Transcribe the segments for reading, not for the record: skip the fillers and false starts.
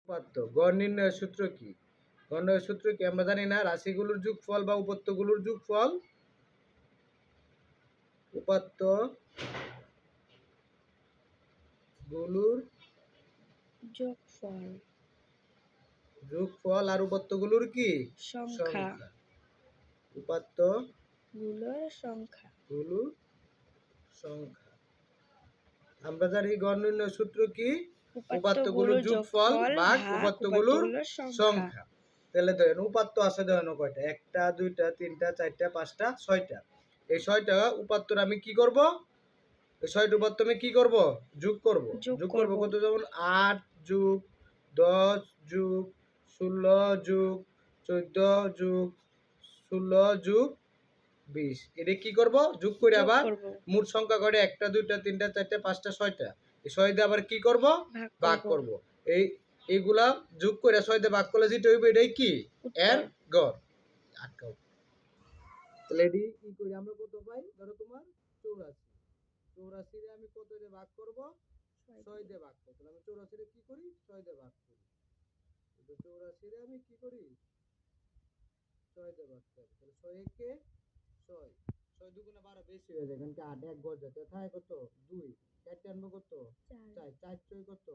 উপাত্ত। গড় নির্ণয়ের সূত্র কি? গড় নির্ণয়ের সূত্র কি আমরা জানি না? রাশিগুলোর যোগফল বা উপাত্তগুলোর যোগফল, উপাত্তগুলোর যোগফল যোগফল আর উপাত্তগুলোর কি সংখ্যা উপাত্তগুলোর সংখ্যা। সংখ্যা। আমরা জানি গড় নির্ণয়ের সূত্র কি? উপাত্তগুলোর উপাত্তগুলোর যোগফল ভাগ উপাত্তগুলোর সংখ্যা। সংখ্যা। তাহলে দেখেন উপাত্ত আছে দেখেন কয়টা? 1টা 2টা 3টা 4টা 5টা 6টা। এই 6টা উপাত্তর আমি কি করব? এই 6টা উপাত্ত আমি কি করব? যোগ করব। যোগ করব কত? যেমন 8 যোগ 10 যোগ 16 যোগ 14 যোগ 16 যোগ 20। এটা কি করব? যোগ করে আবার মোট সংখ্যা করে 1টা 2টা 3টা 4টা 5টা 6টা। এই 6 দিয়ে আবার কি করব? ভাগ করব। এইগুলা যোগ করে 6 দিয়ে ভাগ করলে যেটা হইবে এটাই কি? এর গড়। আটকাও। তাহলে এটি কি করি আমরা কত পাই? ধরো তোমার 84। 84 রে আমি কত দিয়ে ভাগ করব? 6 দিয়ে ভাগ করব। তাহলে আমি 84 রে কি করি? 6 দিয়ে ভাগ করি। 84 রে আমি কি করি? 6 দিয়ে ভাগ করি। তাহলে 6 একে 6। 6 দুগুণে 12 বেশি হয়ে যায়। এখানে 8 এক গড় যায়। থাকে কত? 2। 4 আনবো কত? 4। 4 ছয় কত?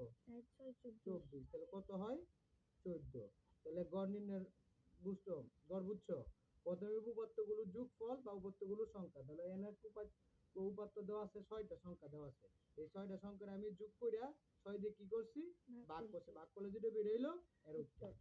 24। তাহলে কত হয়? 14। তাহলে গড় নির্ণয়ের বুঝছো? গড় বুঝছো? প্রথমে উপাত্তগুলোর যোগফল বা উপাত্তগুলোর সংখ্যা। তাহলে এনের উপাত্ত দেওয়া আছে 6টা, সংখ্যা দেওয়া আছে। এই 6টা সংখ্যা আমি যোগ কইরা 6 দিয়ে কি করছি? ভাগ করছি। ভাগ করলে যেটা বের হইলো এর উত্তর।